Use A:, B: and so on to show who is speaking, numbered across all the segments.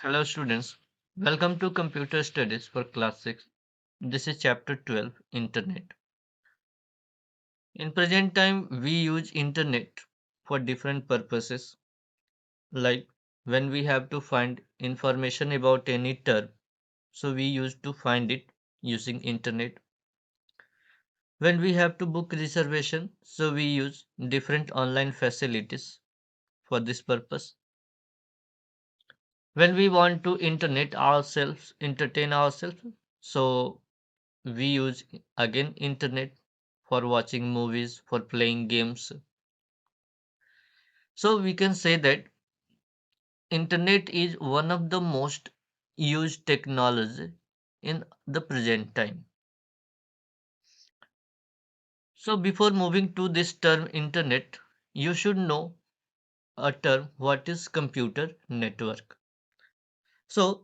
A: Hello students, welcome to Computer Studies for Class 6. This is chapter 12, Internet. In present time we use internet for different purposes, like when we have to find information about any term, so we used to find it using internet. When we have to book reservation, so we use different online facilities for this purpose. When we want to entertain ourselves, so we use again internet for watching movies, for playing games. So we can say that internet is one of the most used technology in the present time. So before moving to this term internet, you should know a term what is computer network. So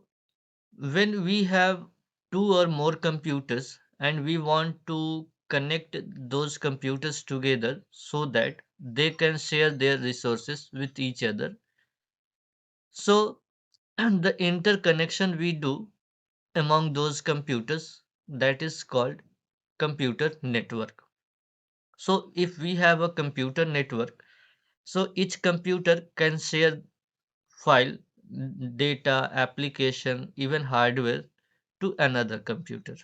A: when we have two or more computers and we want to connect those computers together so that they can share their resources with each other, so the interconnection we do among those computers, that is called computer network. So if we have a computer network, so each computer can share file, data, application, even hardware to another computer.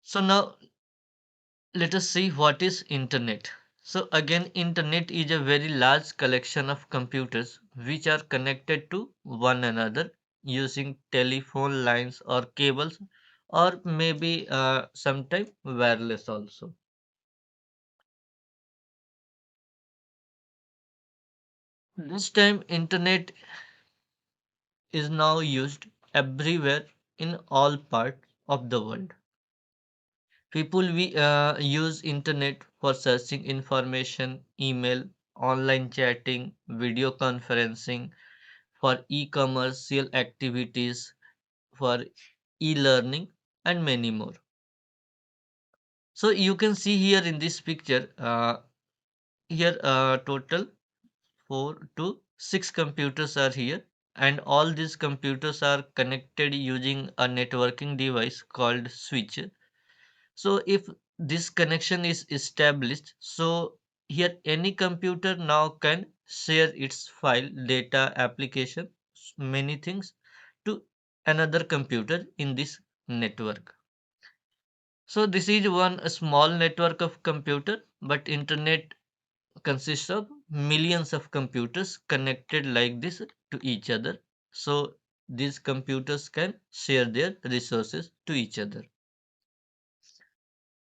A: So now let us see what is internet. So again, internet is a very large collection of computers which are connected to one another using telephone lines or cables, or maybe sometime wireless also. This time internet is now used everywhere in all parts of the world. People we use internet for searching information, email, online chatting, video conferencing, for e-commercial activities, for e-learning, and many more. So you can see here in this picture, here total 4 to 6 computers are here, and all these computers are connected using a networking device called switch. So if this connection is established, so here any computer now can share its file, data, application, many things to another computer in this network. So this is one small network of computer, but internet consists of millions of computers connected like this to each other. So these computers can share their resources to each other.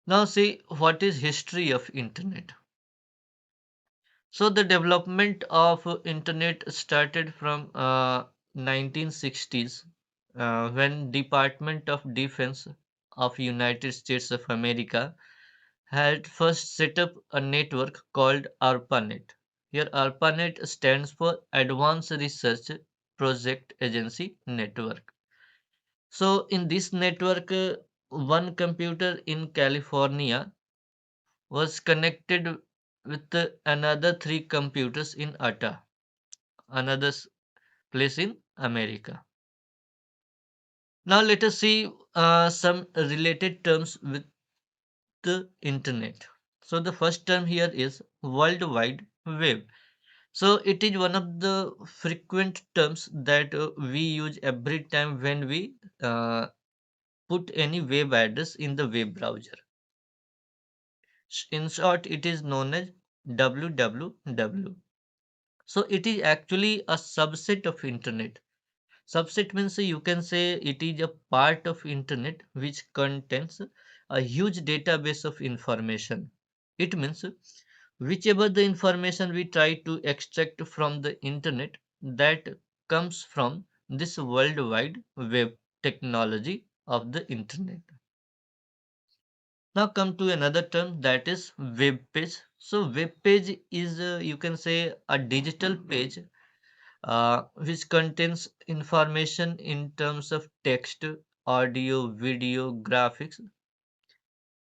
A: Now see what is history of internet. So the development of internet started from 1960s, when Department of Defense of United States of America had first set up a network called ARPANET. Here ARPANET stands for Advanced Research Project Agency Network. So in this network, one computer in California was connected with another three computers in Utah, another place in America. Now let us see some related terms with the internet. So the first term here is World Wide Web. So it is one of the frequent terms that we use every time when we put any web address in the web browser. In short, it is known as www. So it is actually a subset of internet. Subset means you can say it is a part of internet which contains a huge database of information. It means whichever the information we try to extract from the internet, that comes from this worldwide web technology of the internet. Now come to another term, that is web page. So web page is you can say a digital page which contains information in terms of text, audio, video, graphics.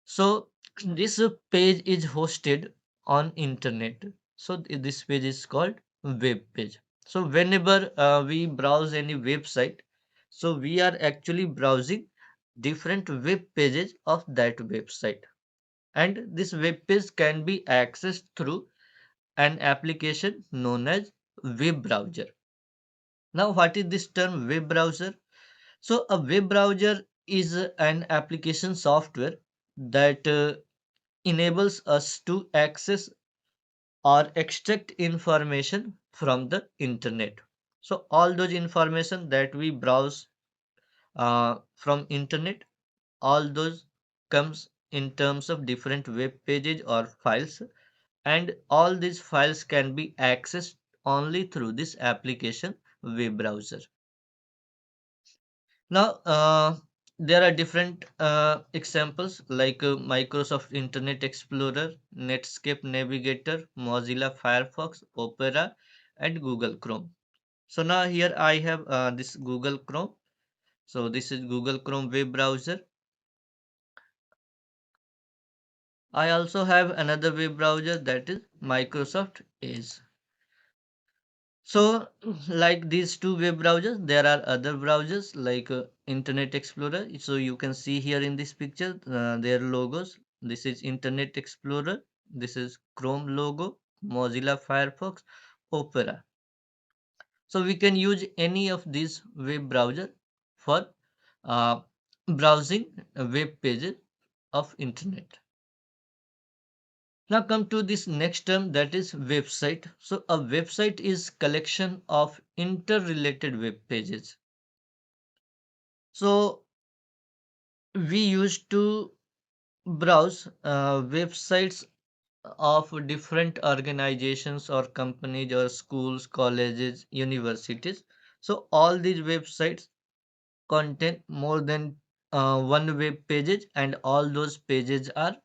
A: So this page is hosted on internet. So this page is called web page. So whenever we browse any website, so we are actually browsing different web pages of that website, and this web page can be accessed through an application known as web browser. Now, what is this term web browser? So a web browser is an application software that enables us to access or extract information from the internet. So all those information that we browse from internet, all those comes in terms of different web pages or files, and all these files can be accessed only through this application web browser. Now, there are different examples like Microsoft Internet Explorer, Netscape Navigator, Mozilla Firefox, Opera, and Google Chrome. So now here I have this Google Chrome. So this is Google Chrome web browser. I also have another web browser, that is Microsoft Edge. So, like these two web browsers, there are other browsers like Internet Explorer. So you can see here in this picture their logos. This is Internet Explorer. This is Chrome logo, Mozilla Firefox, Opera. So we can use any of these web browser for uh, browsing web pages of internet. Now come to this next term, that is website. So a website is collection of interrelated web pages. So we used to browse websites of different organizations or companies or schools, colleges, universities. So all these websites contain more than one web pages, and all those pages are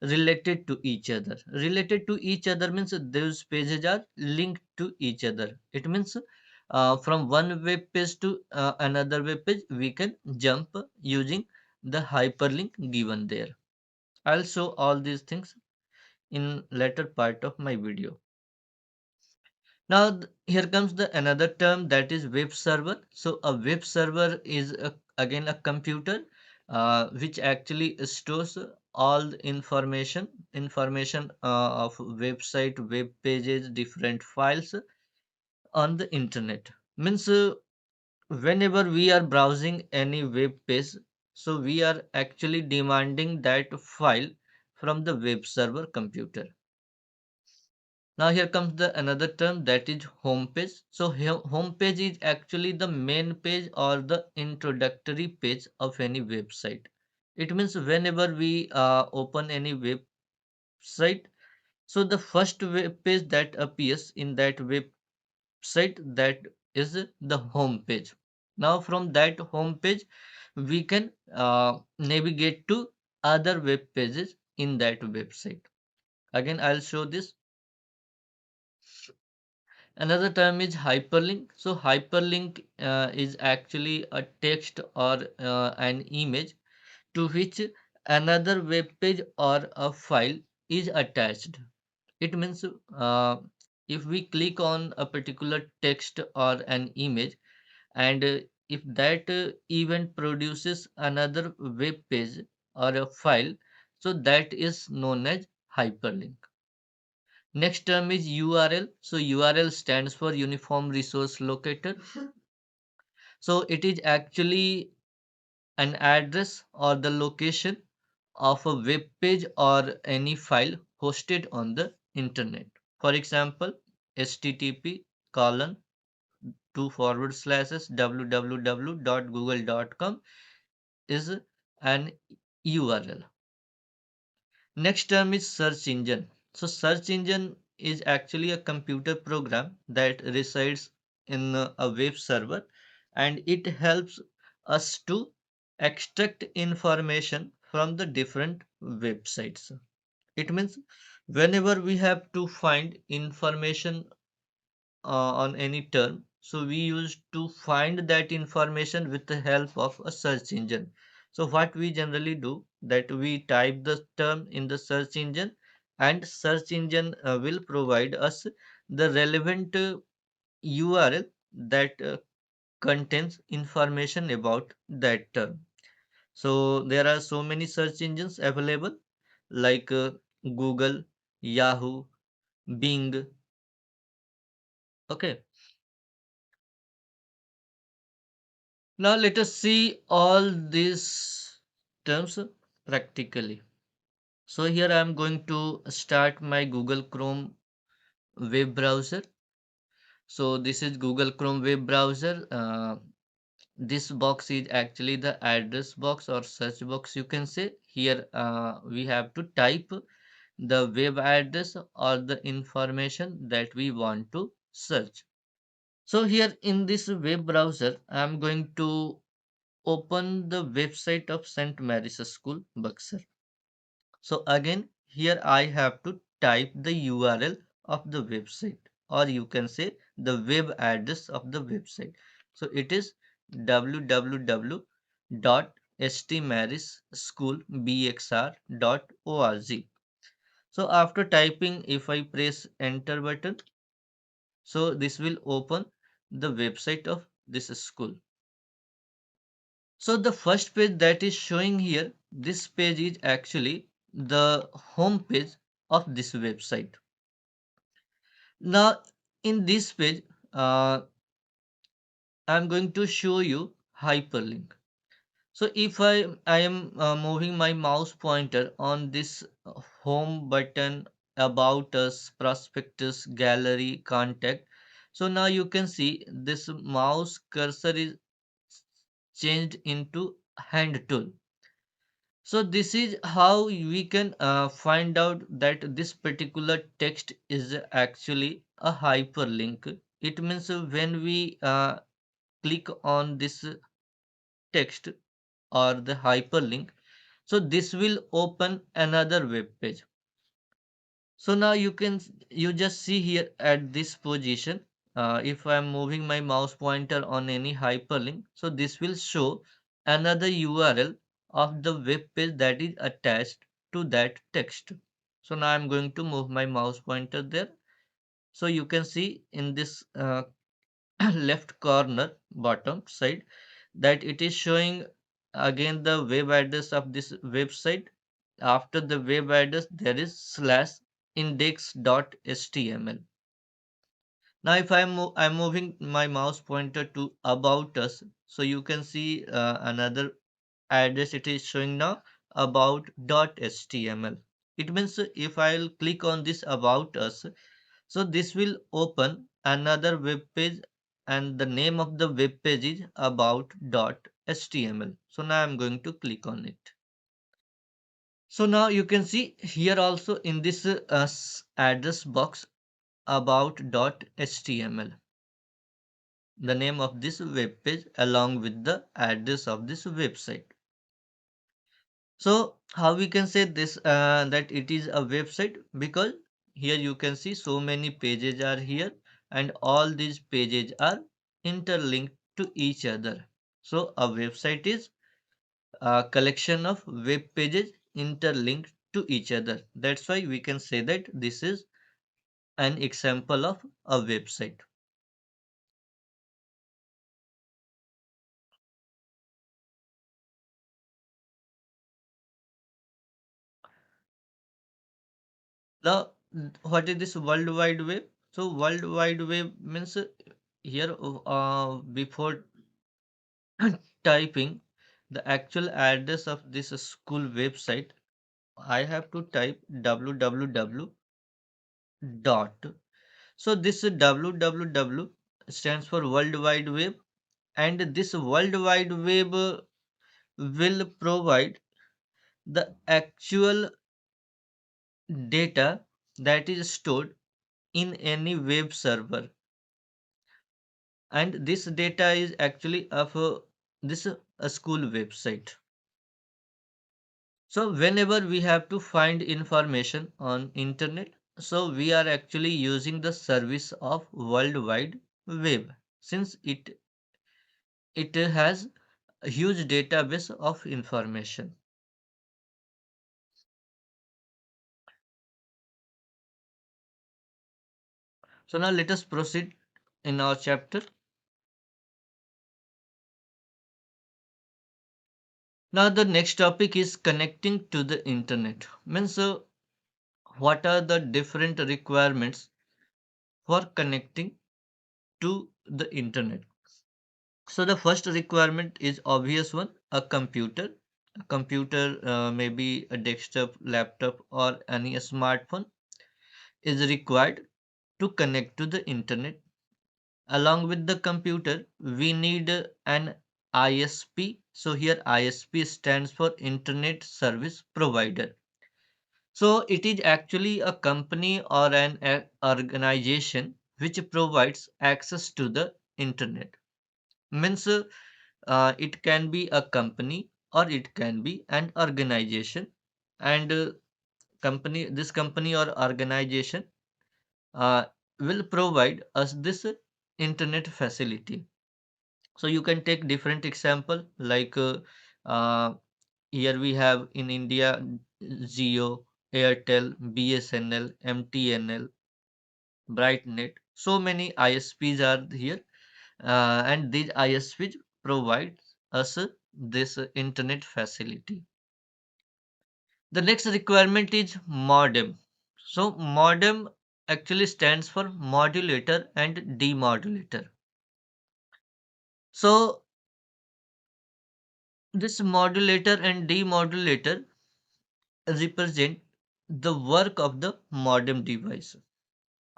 A: related to each other. Related to each other means those pages are linked to each other. It means from one web page to another web page we can jump using the hyperlink given there. I'll show all these things in later part of my video. Now here comes the another term, that is web server. So a web server is again a computer which actually stores all the information of website, web pages, different files on the internet. Means whenever we are browsing any web page, so we are actually demanding that file from the web server computer. Now here comes the another term, that is home page. So here home page is actually the main page or the introductory page of any website. It means whenever we open any website, so the first web page that appears in that website, that is the home page. Now from that home page we can navigate to other web pages in that website. Again I'll show this. Another term is hyperlink. So hyperlink is actually a text or an image to which another web page or a file is attached. It means if we click on a particular text or an image, and if that event produces another web page or a file, so that is known as hyperlink. Next term is URL. So URL stands for Uniform Resource Locator. So it is actually an address or the location of a web page or any file hosted on the internet. For example, http colon two forward slashes www.google.com is an URL. Next term is search engine. So search engine is actually a computer program that resides in a web server, and it helps us to extract information from the different websites. It means whenever we have to find information on any term, so we used to find that information with the help of a search engine. So what we generally do, that we type the term in the search engine, and search engine will provide us the relevant URL that contains information about that term. So there are so many search engines available like Google, Yahoo, Bing. Okay. Now let us see all these terms practically. So here I am going to start my Google Chrome web browser. So this is Google Chrome web browser. This box is actually the address box or search box, you can say. Here we have to type the web address or the information that we want to search. So here in this web browser, I am going to open the website of St. Mary's School, Buxar. So again, here I have to type the URL of the website, or you can say the web address of the website. So it is www.stmaryschoolbxr.org. So after typing, if I press enter button, so this will open the website of this school. So the first page that is showing here, this page is actually the home page of this website. Now in this page, I'm going to show you hyperlink. So if I am moving my mouse pointer on this home button, about us, prospectus, gallery, contact. So now you can see this mouse cursor is changed into hand tool. So this is how we can find out that this particular text is actually a hyperlink. It means when we click on this text or the hyperlink, so this will open another web page. So now you just see here at this position, if I am moving my mouse pointer on any hyperlink, so this will show another URL of the web page that is attached to that text. So now I'm going to move my mouse pointer there. So you can see in this left corner bottom side that it is showing again the web address of this website. After the web address there is slash index.html. Now if I'm moving my mouse pointer to about us, so you can see another address it is showing now, about.html. It means if I'll click on this about us, so this will open another web page, and the name of the web page is about.html. So now I'm going to click on it. So now you can see here also in this address box, about.html, the name of this web page along with the address of this website. So how we can say this that it is a website, because here you can see so many pages are here, and all these pages are interlinked to each other. So a website is a collection of web pages interlinked to each other. That's why we can say that this is an example of a website. Now, what is this World Wide Web? So World Wide Web means here before typing the actual address of this school website, I have to type www dot. So this www stands for World Wide Web, and this World Wide Web will provide the actual data that is stored in any web server, and this data is actually of this a school website. So whenever we have to find information on internet, so we are actually using the service of World Wide Web, since it has a huge database of information. So now let us proceed in our chapter. Now the next topic is connecting to the internet. Means what are the different requirements for connecting to the internet? So the first requirement is obvious one, a computer. A computer, maybe a desktop, laptop, or any smartphone is required to connect to the internet. Along with the computer, we need an ISP. So here ISP stands for Internet Service Provider. So it is actually a company or an organization which provides access to the internet. Means it can be a company or it can be an organization, and company this company or organization uh, will provide us this internet facility. So you can take different example like uh, here we have in India Jio, Airtel, BSNL, MTNL, Brightnet. So many ISPs are here, and these ISPs provide us this internet facility. The next requirement is modem. So modem actually stands for modulator and demodulator. So this modulator and demodulator represent the work of the modem device.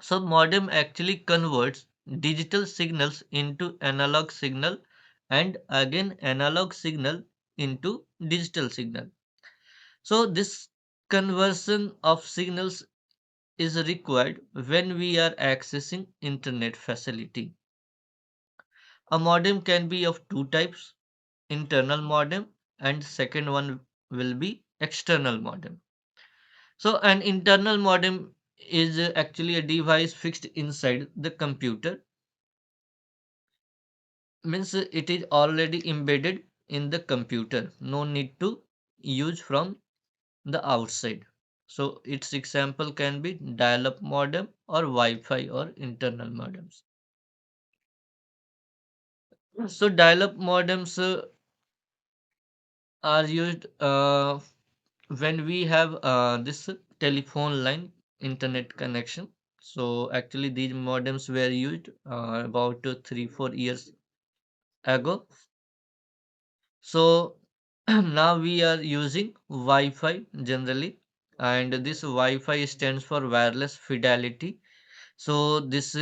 A: So modem actually converts digital signals into analog signal and again analog signal into digital signal. So this conversion of signals is required when we are accessing internet facility. A modem can be of two types, internal modem and second one will be external modem. So an internal modem is actually a device fixed inside the computer, means it is already embedded in the computer, no need to use from the outside. So its example can be dial-up modem or Wi-Fi or internal modems. So dial-up modems are used when we have this telephone line internet connection. So actually these modems were used about 3 4 years ago. So now we are using Wi-Fi generally, and this Wi-Fi stands for wireless fidelity. So this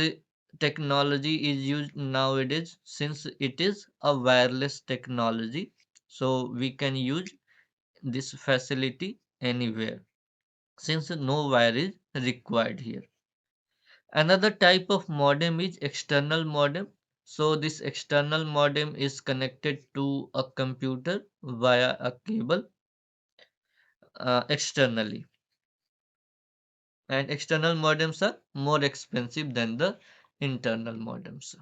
A: technology is used nowadays since it is a wireless technology. So we can use this facility anywhere since no wire is required here. Another type of modem is external modem. So this external modem is connected to a computer via a cable externally. And external modems are more expensive than the internal modems.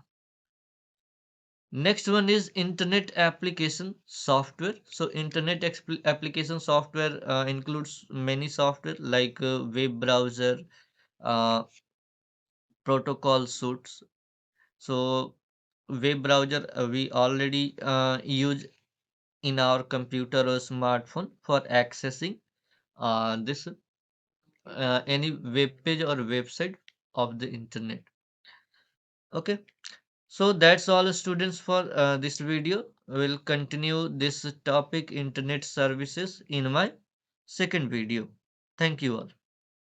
A: Next one is internet application software. So internet application software includes many software like web browser, uh, protocol suites. So web browser we already use in our computer or smartphone for accessing this any web page or website of the internet. Okay, so that's all students for this video. We'll continue this topic internet services in my second video. Thank you all.